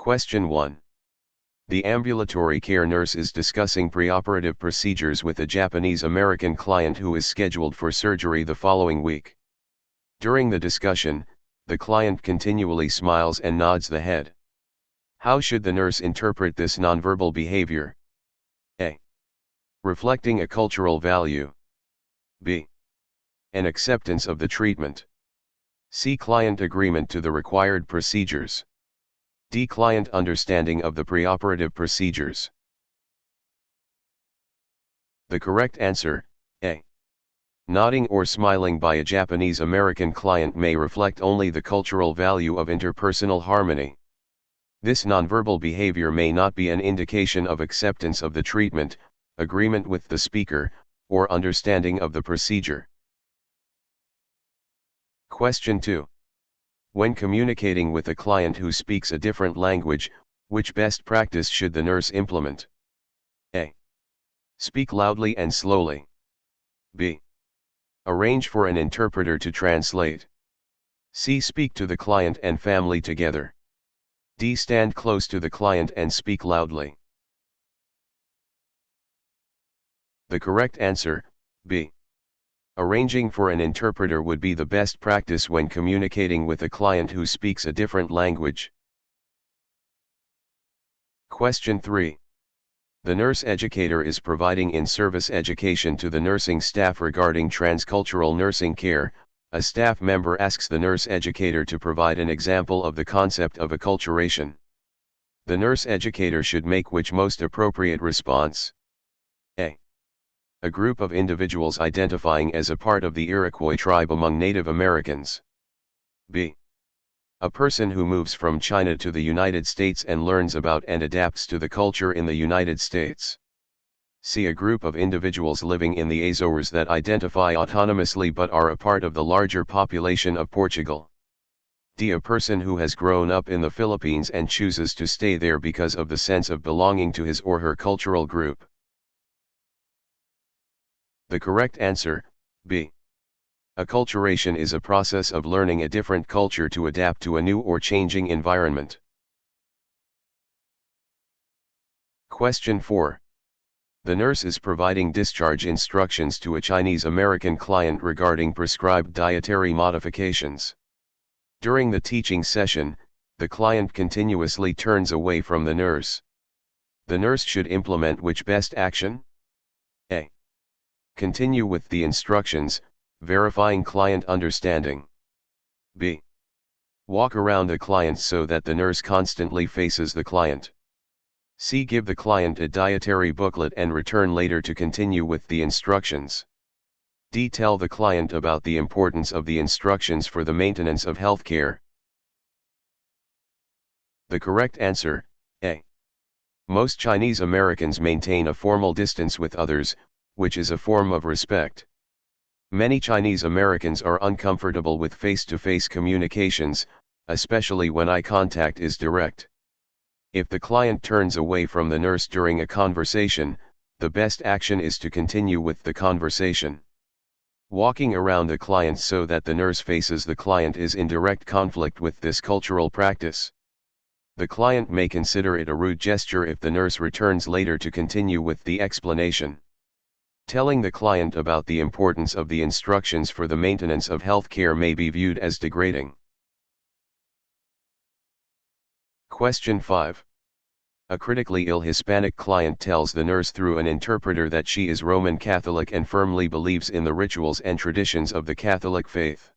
Question 1. The ambulatory care nurse is discussing preoperative procedures with a Japanese-American client who is scheduled for surgery the following week. During the discussion, the client continually smiles and nods the head. How should the nurse interpret this nonverbal behavior? A. Reflecting a cultural value. B. An acceptance of the treatment. C. Client agreement to the required procedures. D. Client understanding of the preoperative procedures. The correct answer, A. Nodding or smiling by a Japanese-American client may reflect only the cultural value of interpersonal harmony. This nonverbal behavior may not be an indication of acceptance of the treatment, agreement with the speaker, or understanding of the procedure. Question 2. When communicating with a client who speaks a different language, which best practice should the nurse implement? A. Speak loudly and slowly. B. Arrange for an interpreter to translate. C. Speak to the client and family together. D. Stand close to the client and speak loudly. The correct answer, B. Arranging for an interpreter would be the best practice when communicating with a client who speaks a different language. Question 3. The nurse educator is providing in-service education to the nursing staff regarding transcultural nursing care. A staff member asks the nurse educator to provide an example of the concept of acculturation. The nurse educator should make which most appropriate response? A. A group of individuals identifying as a part of the Iroquois tribe among Native Americans. B. A person who moves from China to the United States and learns about and adapts to the culture in the United States. C. A group of individuals living in the Azores that identify autonomously but are a part of the larger population of Portugal. D. A person who has grown up in the Philippines and chooses to stay there because of the sense of belonging to his or her cultural group. The correct answer, B. Acculturation is a process of learning a different culture to adapt to a new or changing environment. Question 4. The nurse is providing discharge instructions to a Chinese-American client regarding prescribed dietary modifications. During the teaching session, the client continuously turns away from the nurse. The nurse should implement which best action? A. Continue with the instructions, verifying client understanding. B. Walk around the client so that the nurse constantly faces the client. C. Give the client a dietary booklet and return later to continue with the instructions. D. Tell the client about the importance of the instructions for the maintenance of health care. The correct answer, A. Most Chinese Americans maintain a formal distance with others, which is a form of respect. Many Chinese Americans are uncomfortable with face-to-face communications, especially when eye contact is direct. If the client turns away from the nurse during a conversation, the best action is to continue with the conversation. Walking around the client so that the nurse faces the client is in direct conflict with this cultural practice. The client may consider it a rude gesture if the nurse returns later to continue with the explanation. Telling the client about the importance of the instructions for the maintenance of health care may be viewed as degrading. Question 5. A critically ill Hispanic client tells the nurse through an interpreter that she is Roman Catholic and firmly believes in the rituals and traditions of the Catholic faith.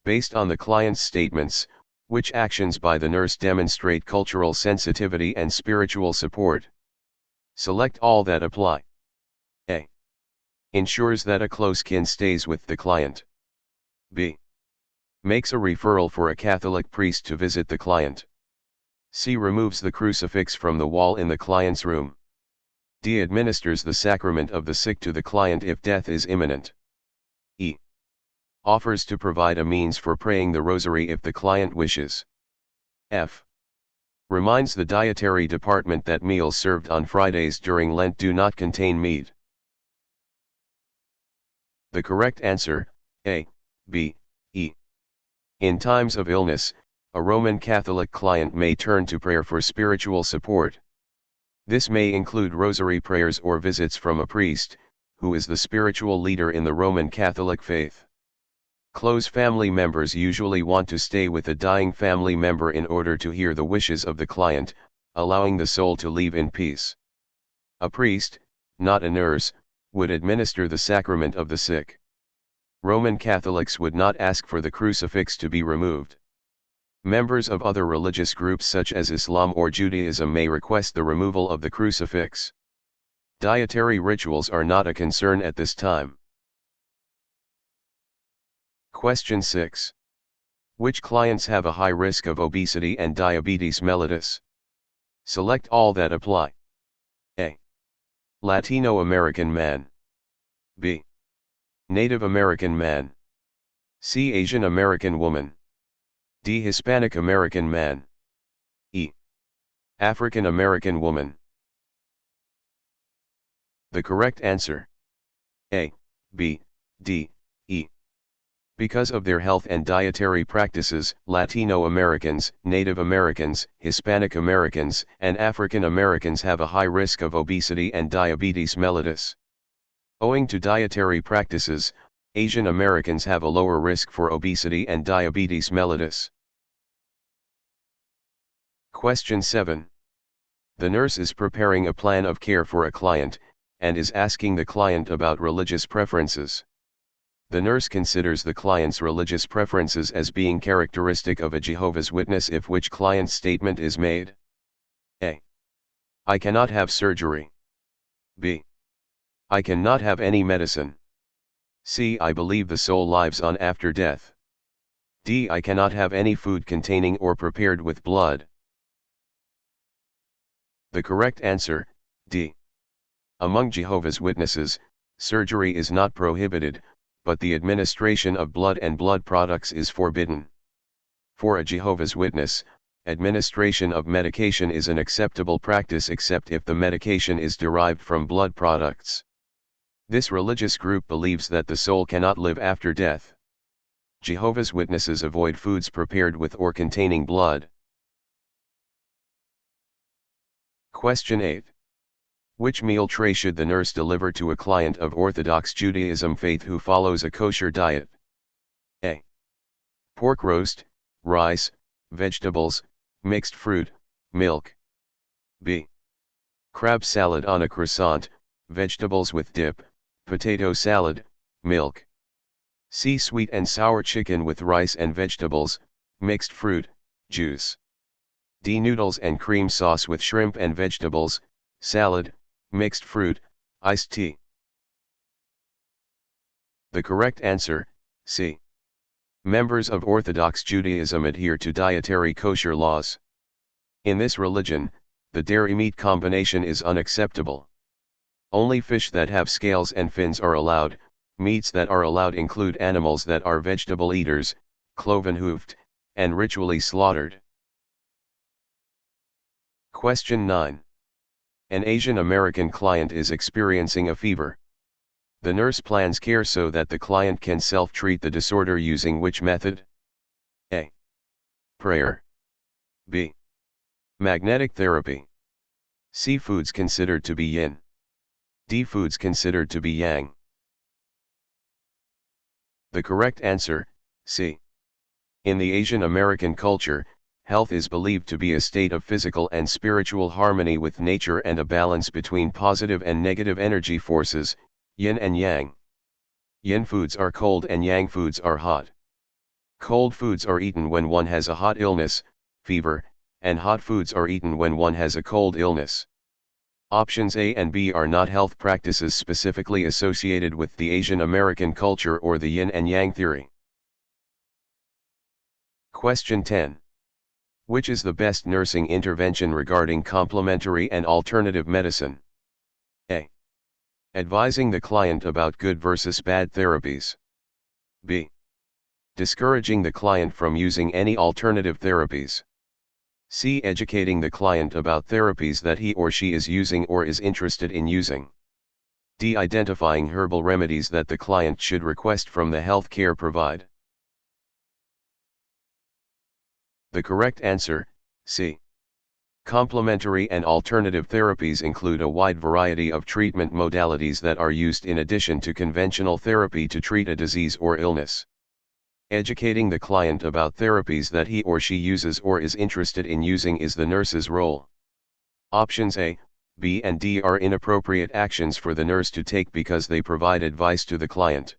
Based on the client's statements, which actions by the nurse demonstrate cultural sensitivity and spiritual support? Select all that apply. A. Ensures that a close kin stays with the client. B. Makes a referral for a Catholic priest to visit the client. C. Removes the crucifix from the wall in the client's room. D. Administers the sacrament of the sick to the client if death is imminent. E. Offers to provide a means for praying the rosary if the client wishes. F. Reminds the dietary department that meals served on Fridays during Lent do not contain meat. The correct answer, A, B, E. In times of illness, A Roman Catholic client may turn to prayer for spiritual support. This may include rosary prayers or visits from a priest, who is the spiritual leader in the Roman Catholic faith. Close family members usually want to stay with a dying family member in order to hear the wishes of the client, allowing the soul to leave in peace. A priest, not a nurse, would administer the sacrament of the sick. Roman Catholics would not ask for the crucifix to be removed. Members of other religious groups such as Islam or Judaism may request the removal of the crucifix. Dietary rituals are not a concern at this time. Question 6. Which clients have a high risk of obesity and diabetes mellitus? Select all that apply. A. Latino American man. B. Native American man. C. Asian American woman. D. Hispanic American man. E. African American woman. The correct answer: A, B, D, E. Because of their health and dietary practices, Latino Americans, Native Americans, Hispanic Americans, and African Americans have a high risk of obesity and diabetes mellitus. Owing to dietary practices, Asian Americans have a lower risk for obesity and diabetes mellitus. Question 7. The nurse is preparing a plan of care for a client, and is asking the client about religious preferences. The nurse considers the client's religious preferences as being characteristic of a Jehovah's Witness if which client's statement is made. A. I cannot have surgery. B. I cannot have any medicine. C. I believe the soul lives on after death. D. I cannot have any food containing or prepared with blood. The correct answer: D. Among Jehovah's Witnesses, surgery is not prohibited, but the administration of blood and blood products is forbidden. For a Jehovah's Witness, administration of medication is an acceptable practice except if the medication is derived from blood products. This religious group believes that the soul cannot live after death. Jehovah's Witnesses avoid foods prepared with or containing blood. Question 8. Which meal tray should the nurse deliver to a client of Orthodox Judaism faith who follows a kosher diet? A. Pork roast, rice, vegetables, mixed fruit, milk. B. Crab salad on a croissant, vegetables with dip, potato salad, milk. C. Sweet and sour chicken with rice and vegetables, mixed fruit, juice. D. Noodles and cream sauce with shrimp and vegetables, salad, mixed fruit, iced tea. The correct answer: C. Members of Orthodox Judaism adhere to dietary kosher laws. In this religion, the dairy meat combination is unacceptable. Only fish that have scales and fins are allowed. Meats that are allowed include animals that are vegetable eaters, cloven-hoofed, and ritually slaughtered. Question 9. An Asian American client is experiencing a fever. The nurse plans care so that the client can self-treat the disorder using which method? A. Prayer. B. Magnetic therapy. C. Foods considered to be yin. D. Foods considered to be yang. The correct answer: C. In the Asian American culture, health is believed to be a state of physical and spiritual harmony with nature and a balance between positive and negative energy forces, yin and yang. Yin foods are cold and yang foods are hot. Cold foods are eaten when one has a hot illness, fever, and hot foods are eaten when one has a cold illness. Options A and B are not health practices specifically associated with the Asian American culture or the yin and yang theory. Question 10. Which is the best nursing intervention regarding complementary and alternative medicine? A. Advising the client about good versus bad therapies. B. Discouraging the client from using any alternative therapies. C. Educating the client about therapies that he or she is using or is interested in using. D. Identifying herbal remedies that the client should request from the healthcare provider. The correct answer, C. Complementary and alternative therapies include a wide variety of treatment modalities that are used in addition to conventional therapy to treat a disease or illness. Educating the client about therapies that he or she uses or is interested in using is the nurse's role. Options A, B and D are inappropriate actions for the nurse to take because they provide advice to the client.